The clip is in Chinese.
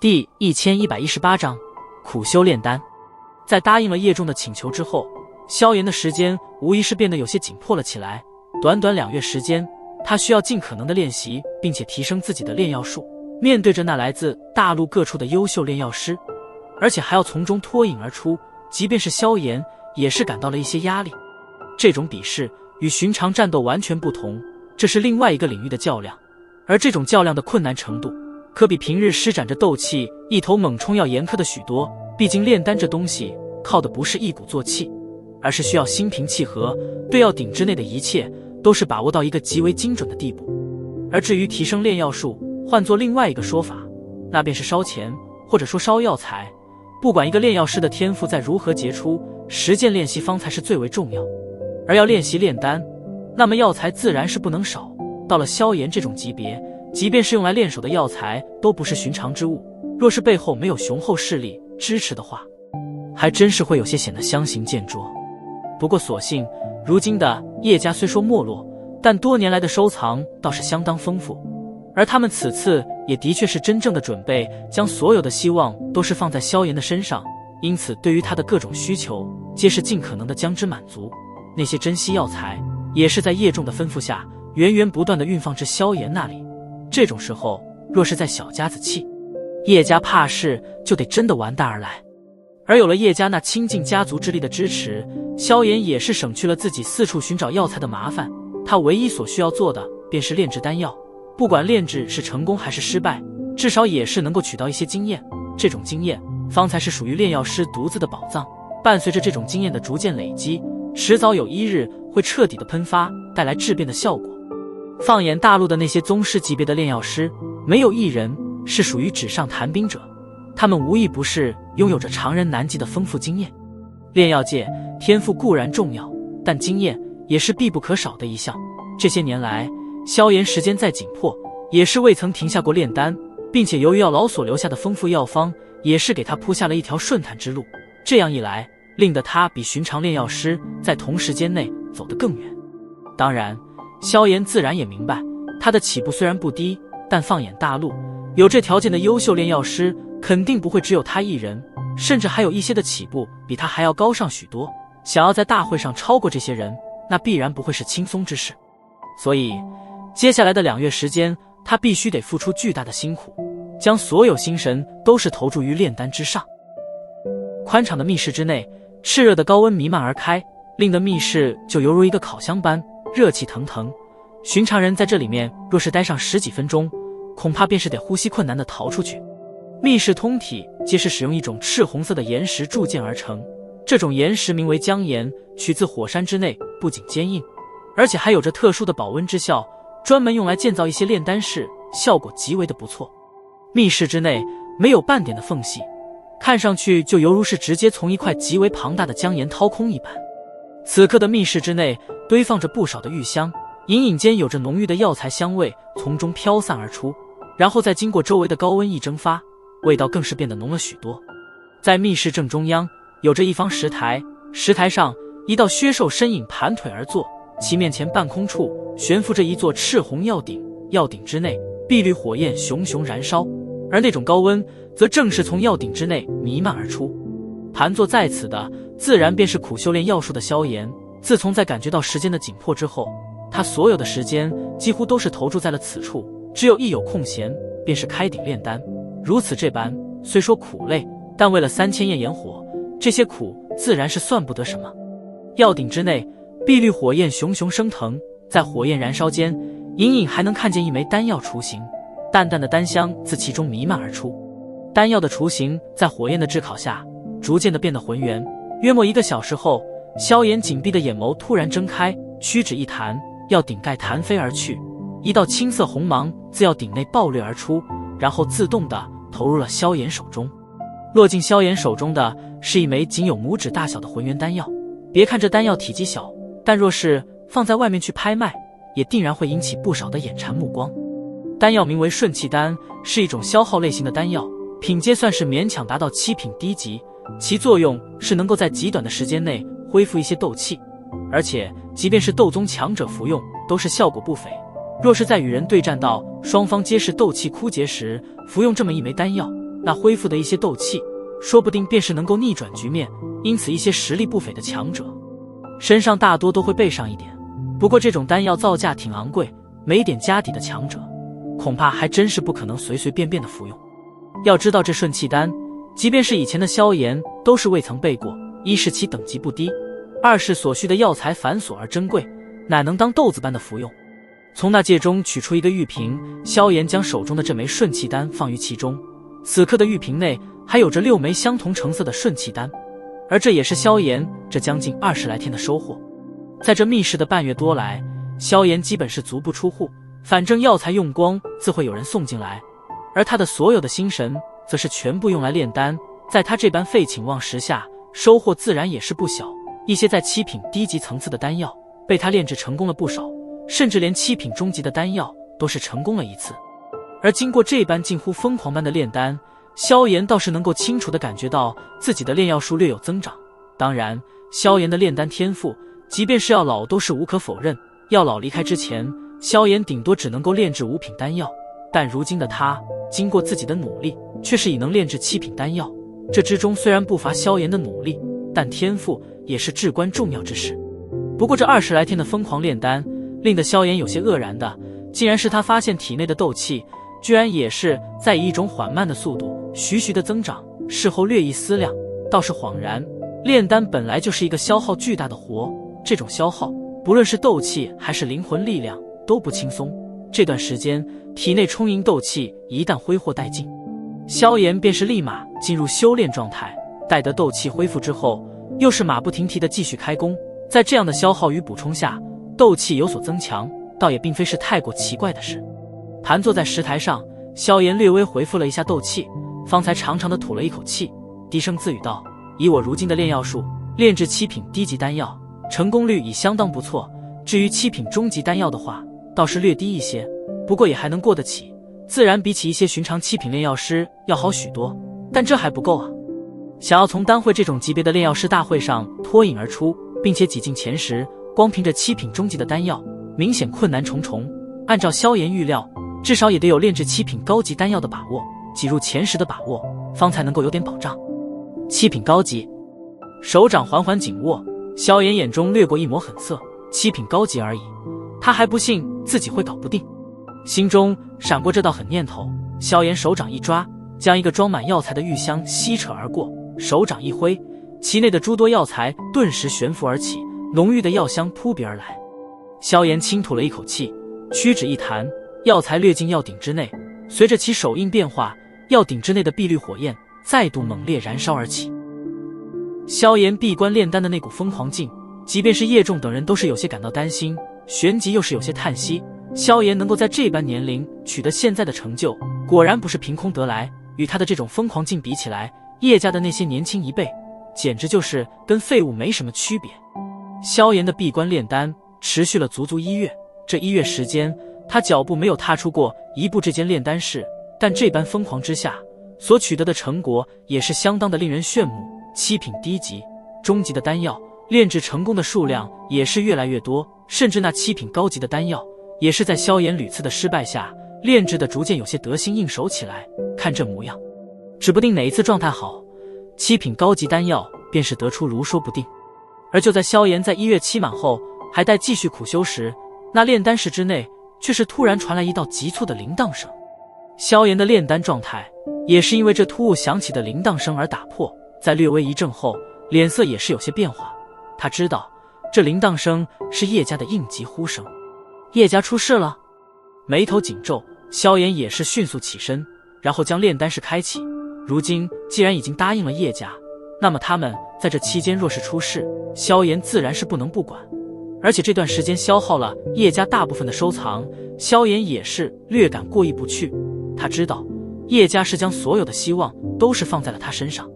第1118章苦修炼丹。在答应了叶仲的请求之后，萧炎的时间无疑是变得有些紧迫了起来。短短2月时间，他需要尽可能的练习，并且提升自己的炼药术。面对着那来自大陆各处的优秀炼药师，而且还要从中脱颖而出，即便是萧炎也是感到了一些压力。这种比试与寻常战斗完全不同，这是另外一个领域的较量，而这种较量的困难程度可比平日施展着斗气一头猛冲要严苛的许多。毕竟炼丹这东西靠的不是一鼓作气，而是需要心平气和，对药鼎之内的一切都是把握到一个极为精准的地步。而至于提升炼药术，换作另外一个说法，那便是烧钱，或者说烧药材。不管一个炼药师的天赋再如何杰出，实践练习方才是最为重要。而要练习炼丹，那么药材自然是不能少。到了萧炎这种级别，即便是用来练手的药材都不是寻常之物，若是背后没有雄厚势力支持的话，还真是会有些显得相形见拙。不过所幸如今的叶家虽说没落，但多年来的收藏倒是相当丰富，而他们此次也的确是真正的准备将所有的希望都是放在萧炎的身上，因此对于他的各种需求皆是尽可能的将之满足。那些珍稀药材也是在叶仲的吩咐下源源不断的运放至萧炎那里。这种时候若是在小家子气，叶家怕是就得真的完蛋而来。而有了叶家那倾尽家族之力的支持，萧炎也是省去了自己四处寻找药材的麻烦。他唯一所需要做的便是炼制丹药，不管炼制是成功还是失败，至少也是能够取到一些经验。这种经验方才是属于炼药师独自的宝藏。伴随着这种经验的逐渐累积，迟早有一日会彻底的喷发，带来质变的效果。放眼大陆的那些宗师级别的炼药师，没有一人是属于纸上谈兵者，他们无一不是拥有着常人难及的丰富经验。炼药界天赋固然重要，但经验也是必不可少的一项。这些年来，萧炎时间再紧迫，也是未曾停下过炼丹，并且由于药老所留下的丰富药方，也是给他铺下了一条顺坦之路。这样一来，令得他比寻常炼药师在同时间内走得更远。当然，萧炎自然也明白，他的起步虽然不低，但放眼大陆，有这条件的优秀炼药师肯定不会只有他一人，甚至还有一些的起步比他还要高上许多。想要在大会上超过这些人，那必然不会是轻松之事。所以接下来的2月时间，他必须得付出巨大的辛苦，将所有心神都是投注于炼丹之上。宽敞的密室之内，炽热的高温弥漫而开，令得密室就犹如一个烤箱般热气腾腾。寻常人在这里面若是待上10几分钟，恐怕便是得呼吸困难地逃出去。密室通体皆是使用一种赤红色的岩石铸建而成，这种岩石名为浆岩，取自火山之内，不仅坚硬，而且还有着特殊的保温之效，专门用来建造一些炼丹室，效果极为的不错。密室之内没有半点的缝隙，看上去就犹如是直接从一块极为庞大的浆岩掏空一般。此刻的密室之内堆放着不少的玉香，隐隐间有着浓郁的药材香味从中飘散而出，然后再经过周围的高温一蒸发，味道更是变得浓了许多。在密室正中央有着一方石台，石台上一道削瘦身影盘腿而坐，其面前半空处悬浮着一座赤红药鼎，药鼎之内碧绿火焰熊熊燃烧，而那种高温则正是从药鼎之内弥漫而出。盘坐在此的自然便是苦修炼药术的萧炎。自从在感觉到时间的紧迫之后，他所有的时间几乎都是投注在了此处，只有一有空闲便是开鼎炼丹。如此这般，虽说苦累，但为了3000焰炎火，这些苦自然是算不得什么。药鼎之内碧绿火焰熊熊升腾，在火焰燃烧间，隐隐还能看见一枚丹药雏形，淡淡的丹香自其中弥漫而出。丹药的雏形在火焰的炙烤下逐渐的变得浑圆。约莫1个小时后，萧炎紧闭的眼眸突然睁开，屈指一弹，药鼎盖弹飞而去，一道青色红芒自药鼎内爆掠而出，然后自动的投入了萧炎手中。落进萧炎手中的是一枚仅有拇指大小的浑圆丹药。别看这丹药体积小，但若是放在外面去拍卖，也定然会引起不少的眼馋目光。丹药名为顺气丹，是一种消耗类型的丹药，品阶算是勉强达到7品低级，其作用是能够在极短的时间内恢复一些斗气，而且即便是斗宗强者服用都是效果不菲。若是在与人对战到双方皆是斗气枯竭时，服用这么一枚丹药，那恢复的一些斗气，说不定便是能够逆转局面，因此一些实力不菲的强者身上大多都会备上一点。不过这种丹药造价挺昂贵，没点家底的强者恐怕还真是不可能随随便便的服用。要知道这顺气丹即便是以前的萧炎都是未曾备过，一是其等级不低，二是所需的药材繁琐而珍贵，哪能当豆子般的服用。从那戒中取出一个玉瓶，萧炎将手中的这枚顺气丹放于其中，此刻的玉瓶内还有着6枚相同成色的顺气丹，而这也是萧炎这将近20来天的收获。在这密室的半月多来，萧炎基本是足不出户，反正药材用光自会有人送进来，而他的所有的心神则是全部用来炼丹。在他这般废寝忘食下，收获自然也是不小，一些在7品低级层次的丹药被他炼制成功了不少，甚至连7品中级的丹药都是成功了一次。而经过这般近乎疯狂般的炼丹，萧炎倒是能够清楚地感觉到自己的炼药术略有增长。当然，萧炎的炼丹天赋即便是药老都是无可否认，药老离开之前，萧炎顶多只能够炼制5品丹药，但如今的他经过自己的努力，却是已能炼制7品丹药。这之中虽然不乏萧炎的努力，但天赋也是至关重要之事。不过这20来天的疯狂炼丹，令得萧炎有些愕然的，竟然是他发现体内的斗气居然也是在以一种缓慢的速度徐徐的增长。事后略一思量，倒是恍然，炼丹本来就是一个消耗巨大的活，这种消耗不论是斗气还是灵魂力量都不轻松。这段时间体内充盈斗气一旦挥霍殆尽，萧炎便是立马进入修炼状态，待得斗气恢复之后，又是马不停蹄的继续开工。在这样的消耗与补充下，斗气有所增强，倒也并非是太过奇怪的事。盘坐在石台上，萧炎略微回复了一下斗气，方才长长的吐了一口气，低声自语道：以我如今的炼药术，炼制7品低级丹药成功率已相当不错，至于7品中级丹药的话，倒是略低一些，不过也还能过得起，自然比起一些寻常7品炼药师要好许多。但这还不够啊！想要从丹会这种级别的炼药师大会上脱颖而出，并且挤进前10，光凭着7品中级的丹药，明显困难重重。按照萧炎预料，至少也得有炼制7品高级丹药的把握，挤入前10的把握，方才能够有点保障。7品高级，手掌缓缓紧握，萧炎眼中掠过一抹狠色。7品高级而已，他还不信自己会搞不定。心中闪过这道狠念头，萧炎手掌一抓，将一个装满药材的玉箱吸扯而过，手掌一挥，其内的诸多药材顿时悬浮而起，浓郁的药香扑鼻而来。萧炎轻吐了一口气，屈指一弹，药材掠进药鼎之内，随着其手印变化，药鼎之内的碧绿火焰再度猛烈燃烧而起。萧炎闭关炼丹的那股疯狂劲，即便是叶仲等人都是有些感到担心，旋即又是有些叹息。萧炎能够在这般年龄取得现在的成就，果然不是凭空得来，与他的这种疯狂劲比起来，叶家的那些年轻一辈简直就是跟废物没什么区别。萧炎的闭关炼丹持续了足足1月，这1月时间，他脚步没有踏出过一步这间炼丹室，但这般疯狂之下，所取得的成果也是相当的令人炫目。7品低级、中级的丹药炼制成功的数量也是越来越多，甚至那7品高级的丹药也是在萧炎屡次的失败下炼制的逐渐有些得心应手起来。看这模样，指不定哪一次状态好，7品高级丹药便是得出炉说不定。而就在萧炎在1月期满后还待继续苦修时，那炼丹室之内却是突然传来一道急促的铃铛声。萧炎的炼丹状态也是因为这突兀响起的铃铛声而打破，在略微一怔后，脸色也是有些变化。他知道这铃铛声是叶家的应急呼声，叶家出事了。眉头紧皱，萧炎也是迅速起身，然后将炼丹室开启。如今既然已经答应了叶家，那么他们在这期间若是出事，萧炎自然是不能不管。而且这段时间消耗了叶家大部分的收藏，萧炎也是略感过意不去。他知道叶家是将所有的希望都是放在了他身上。